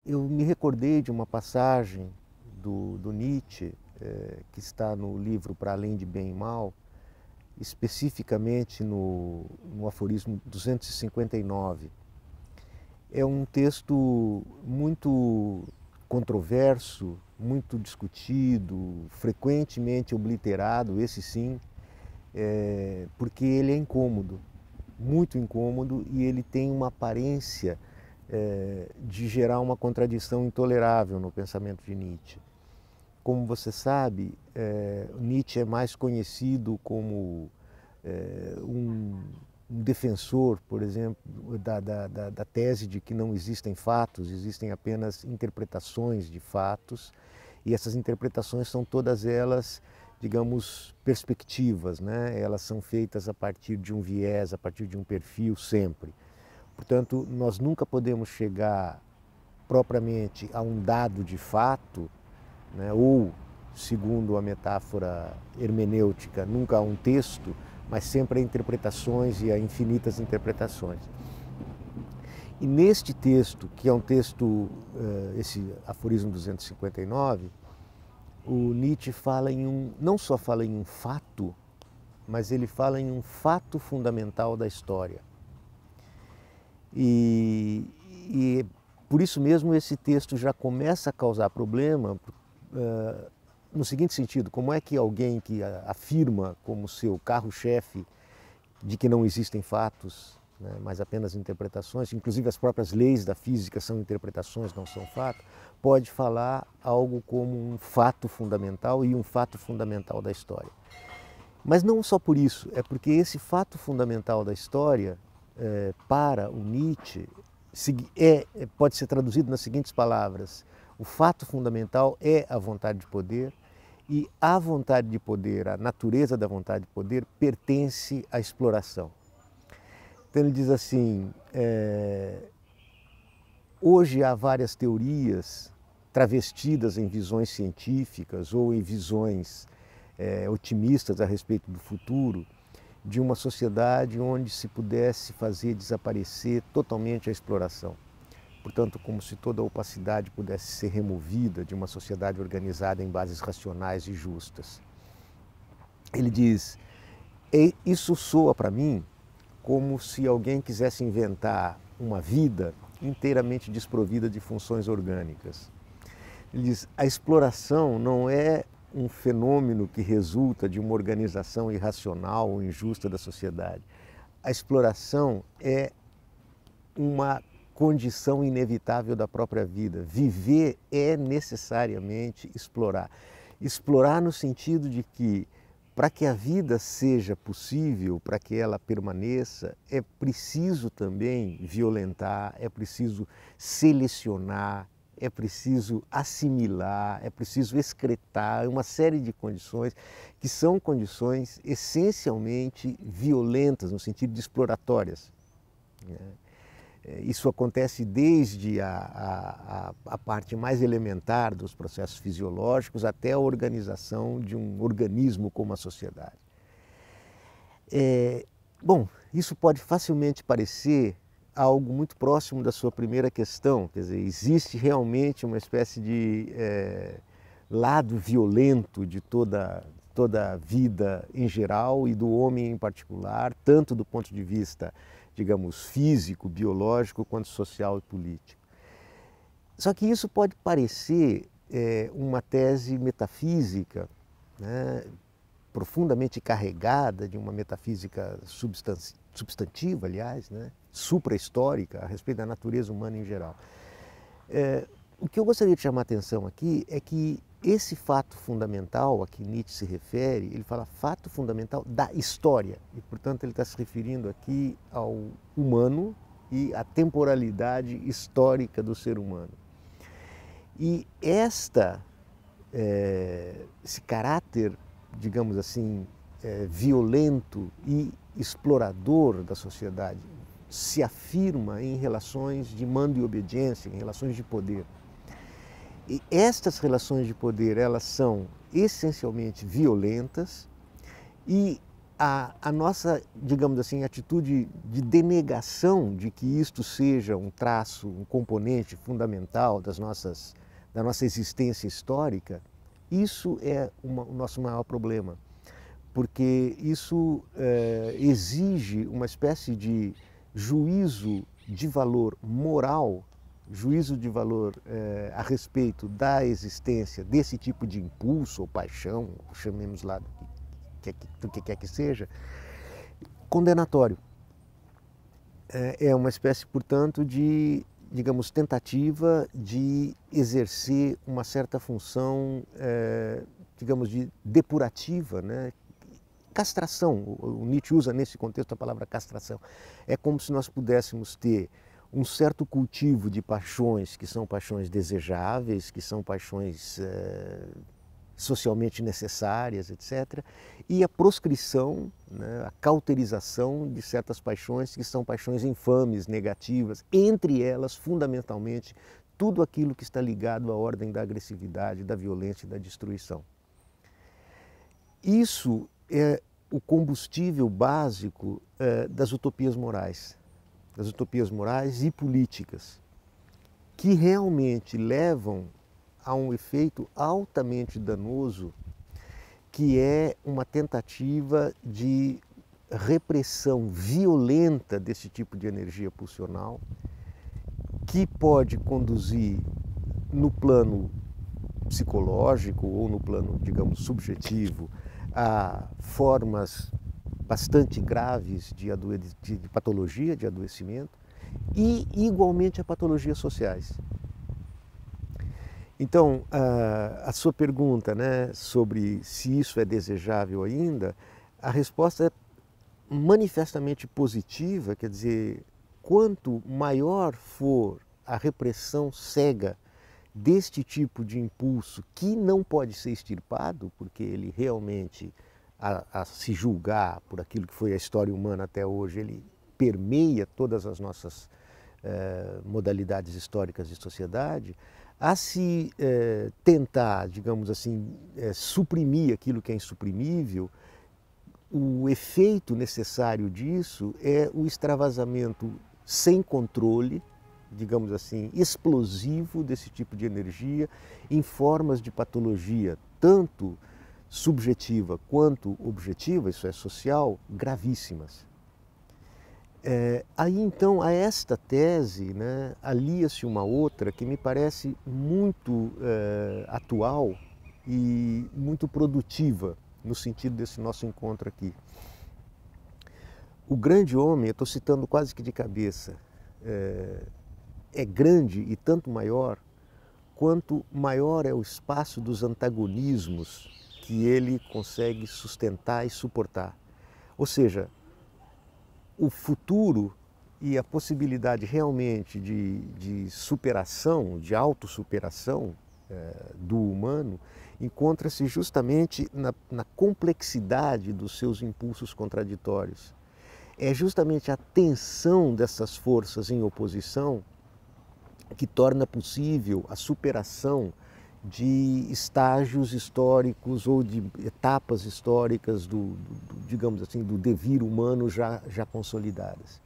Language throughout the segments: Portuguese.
Eu me recordei de uma passagem do Nietzsche, que está no livro Para Além de Bem e Mal, especificamente no aforismo 259. É um texto muito controverso, muito discutido, frequentemente obliterado, esse sim, porque ele é incômodo, muito incômodo, e ele tem uma aparência de gerar uma contradição intolerável no pensamento de Nietzsche. Como você sabe, Nietzsche é mais conhecido como um defensor, por exemplo, da tese de que não existem fatos, existem apenas interpretações de fatos, e essas interpretações são todas elas, digamos, perspectivas, né? Elas são feitas a partir de um viés, a partir de um perfil sempre. Portanto, nós nunca podemos chegar propriamente a um dado de fato, né, ou, segundo a metáfora hermenêutica, nunca a um texto, mas sempre a interpretações e a infinitas interpretações. E neste texto, que é um texto, esse aforismo 259, o Nietzsche fala não só fala em um fato, mas ele fala em um fato fundamental da história. E por isso mesmo esse texto já começa a causar problema no seguinte sentido: como é que alguém que afirma como seu carro-chefe de que não existem fatos, né, mas apenas interpretações, inclusive as próprias leis da física são interpretações, não são fatos, pode falar algo como um fato fundamental e um fato fundamental da história? Mas não só por isso, é porque esse fato fundamental da história, para o Nietzsche, pode ser traduzido nas seguintes palavras: o fato fundamental é a vontade de poder, e a vontade de poder, a natureza da vontade de poder, pertence à exploração. Então ele diz assim, hoje há várias teorias travestidas em visões científicas ou em visões otimistas a respeito do futuro, de uma sociedade onde se pudesse fazer desaparecer totalmente a exploração. Portanto, como se toda a opacidade pudesse ser removida de uma sociedade organizada em bases racionais e justas. Ele diz, isso soa para mim como se alguém quisesse inventar uma vida inteiramente desprovida de funções orgânicas. Ele diz, a exploração não é um fenômeno que resulta de uma organização irracional ou injusta da sociedade. A exploração é uma condição inevitável da própria vida. Viver é necessariamente explorar. Explorar no sentido de que, para que a vida seja possível, para que ela permaneça, é preciso também violentar, é preciso selecionar, é preciso assimilar, é preciso excretar, uma série de condições que são condições essencialmente violentas, no sentido de exploratórias. Isso acontece desde a parte mais elementar dos processos fisiológicos até a organização de um organismo como a sociedade. Bom, isso pode facilmente parecer algo muito próximo da sua primeira questão, quer dizer, existe realmente uma espécie de lado violento de toda a vida em geral e do homem em particular, tanto do ponto de vista, digamos, físico, biológico, quanto social e político. Só que isso pode parecer uma tese metafísica, né, profundamente carregada de uma metafísica substantiva, aliás, né, supra-histórica, a respeito da natureza humana em geral. O que eu gostaria de chamar a atenção aqui é que esse fato fundamental a que Nietzsche se refere, ele fala fato fundamental da história, e portanto ele está se referindo aqui ao humano e à temporalidade histórica do ser humano. E esse caráter, digamos assim, violento e explorador da sociedade se afirma em relações de mando e obediência, em relações de poder. E estas relações de poder, elas são essencialmente violentas e a nossa, digamos assim, atitude de denegação de que isto seja um traço, um componente fundamental da nossa existência histórica, isso é o nosso maior problema, porque isso exige uma espécie de juízo de valor moral, juízo de valor a respeito da existência desse tipo de impulso ou paixão, chamemos lá do que quer que seja, condenatório. É uma espécie, portanto, de, digamos, tentativa de exercer uma certa função, digamos, de depurativa, né? Castração. O Nietzsche usa nesse contexto a palavra castração. É como se nós pudéssemos ter um certo cultivo de paixões que são paixões desejáveis, que são paixões socialmente necessárias, etc. E a proscrição, né, a cauterização de certas paixões que são paixões infames, negativas, entre elas, fundamentalmente, tudo aquilo que está ligado à ordem da agressividade, da violência e da destruição. Isso é o combustível básico das utopias morais e políticas, que realmente levam a um efeito altamente danoso, que é uma tentativa de repressão violenta desse tipo de energia pulsional, que pode conduzir no plano psicológico ou no plano, digamos, subjetivo, a formas bastante graves de patologia, de adoecimento, e igualmente a patologias sociais. Então, a sua pergunta, né, sobre se isso é desejável ainda, a resposta é manifestamente positiva, quer dizer, quanto maior for a repressão cega deste tipo de impulso, que não pode ser extirpado, porque ele realmente, a se julgar por aquilo que foi a história humana até hoje, ele permeia todas as nossas modalidades históricas de sociedade, a se tentar, digamos assim, suprimir aquilo que é insuprimível, o efeito necessário disso é o extravasamento sem controle, digamos assim, explosivo desse tipo de energia em formas de patologia, tanto subjetiva quanto objetiva, isso é social, gravíssimas. Aí então a esta tese, né, alia-se uma outra que me parece muito atual e muito produtiva no sentido desse nosso encontro aqui. O grande homem, eu estou citando quase que de cabeça, é grande e tanto maior quanto maior é o espaço dos antagonismos que ele consegue sustentar e suportar. Ou seja, o futuro e a possibilidade realmente de superação, de autossuperação do humano, encontra-se justamente na complexidade dos seus impulsos contraditórios. É justamente a tensão dessas forças em oposição que torna possível a superação de estágios históricos ou de etapas históricas digamos assim, do devir humano já consolidadas.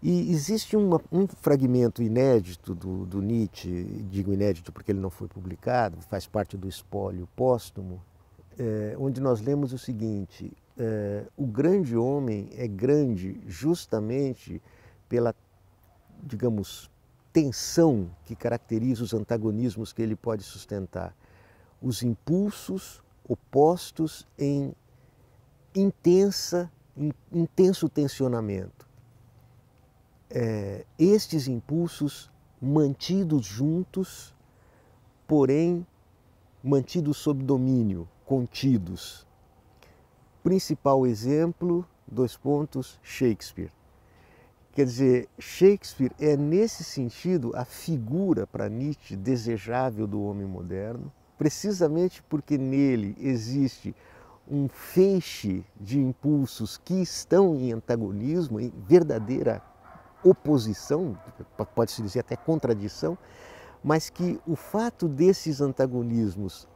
E existe um fragmento inédito do Nietzsche, digo inédito porque ele não foi publicado, faz parte do espólio póstumo, onde nós lemos o seguinte: o grande homem é grande justamente pela, digamos, tensão que caracteriza os antagonismos que ele pode sustentar, os impulsos opostos em intenso tensionamento. Estes impulsos mantidos juntos, porém mantidos sob domínio, contidos. Principal exemplo, Shakespeare. Quer dizer, Shakespeare é, nesse sentido, a figura para Nietzsche desejável do homem moderno, precisamente porque nele existe um feixe de impulsos que estão em antagonismo, em verdadeira oposição, pode-se dizer até contradição, mas que o fato desses antagonismos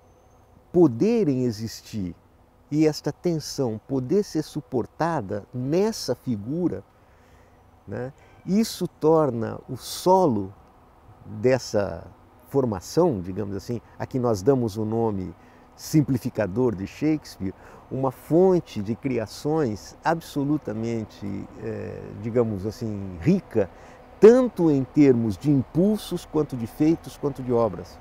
poderem existir e esta tensão poder ser suportada nessa figura, né, isso torna o solo dessa formação, digamos assim, a que nós damos o nome simplificador de Shakespeare, uma fonte de criações absolutamente, digamos assim, rica, tanto em termos de impulsos, quanto de feitos, quanto de obras.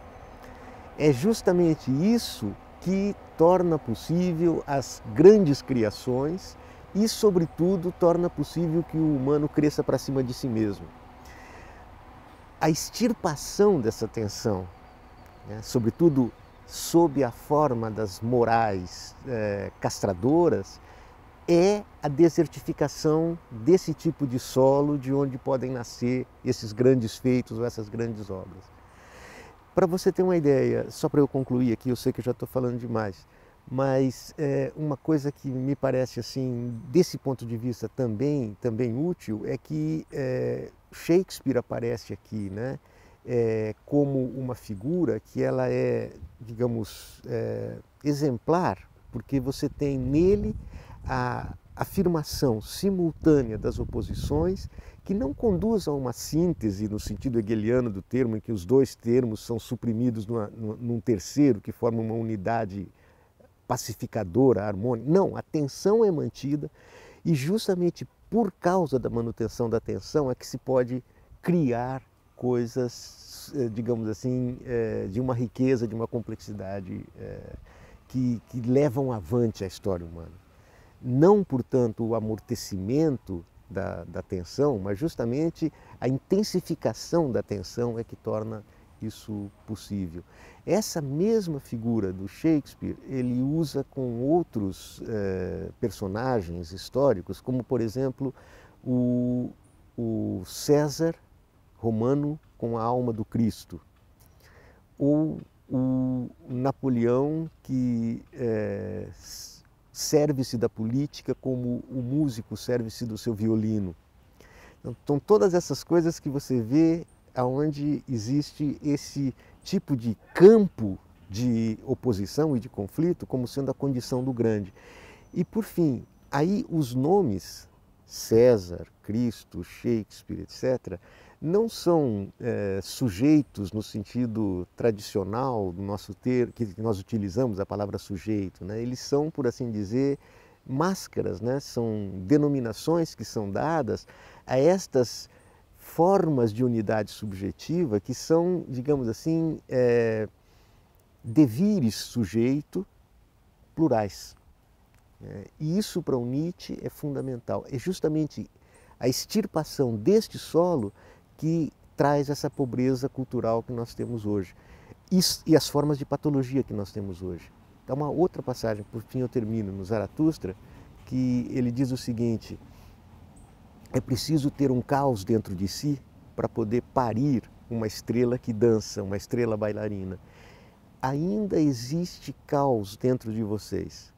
É justamente isso que torna possível as grandes criações e, sobretudo, torna possível que o humano cresça para cima de si mesmo. A extirpação dessa tensão, né, sobretudo sob a forma das morais castradoras, é a desertificação desse tipo de solo de onde podem nascer esses grandes feitos ou essas grandes obras. Para você ter uma ideia, só para eu concluir aqui, eu sei que eu já estou falando demais, mas uma coisa que me parece assim, desse ponto de vista também útil, é que Shakespeare aparece aqui, né, como uma figura que ela é, digamos, exemplar, porque você tem nele a afirmação simultânea das oposições que não conduz a uma síntese no sentido hegeliano do termo, em que os dois termos são suprimidos num terceiro, que forma uma unidade pacificadora, harmônica. Não, a tensão é mantida e justamente por causa da manutenção da tensão é que se pode criar coisas, digamos assim, de uma riqueza, de uma complexidade que levam avante a história humana. Não, portanto, o amortecimento da tensão, mas justamente a intensificação da tensão é que torna isso possível. Essa mesma figura do Shakespeare ele usa com outros personagens históricos, como por exemplo o César romano com a alma do Cristo, ou o Napoleão que serve-se da política como o músico serve-se do seu violino. Então todas essas coisas que você vê onde existe esse tipo de campo de oposição e de conflito como sendo a condição do grande. E por fim, aí os nomes César, Cristo, Shakespeare, etc., não são sujeitos no sentido tradicional do nosso termo, que nós utilizamos a palavra sujeito, né? Eles são, por assim dizer, máscaras, né? São denominações que são dadas a estas formas de unidade subjetiva que são, digamos assim, devires sujeito plurais. E isso para o Nietzsche é fundamental. É justamente a extirpação deste solo que traz essa pobreza cultural que nós temos hoje e as formas de patologia que nós temos hoje. Então, uma outra passagem, por fim eu termino, no Zaratustra, que ele diz o seguinte: é preciso ter um caos dentro de si para poder parir uma estrela que dança, uma estrela bailarina. Ainda existe caos dentro de vocês.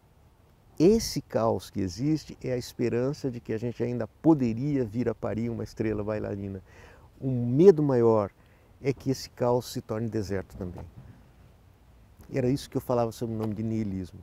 Esse caos que existe é a esperança de que a gente ainda poderia vir a parir uma estrela bailarina. Um medo maior é que esse caos se torne deserto também. Era isso que eu falava sobre o nome de niilismo.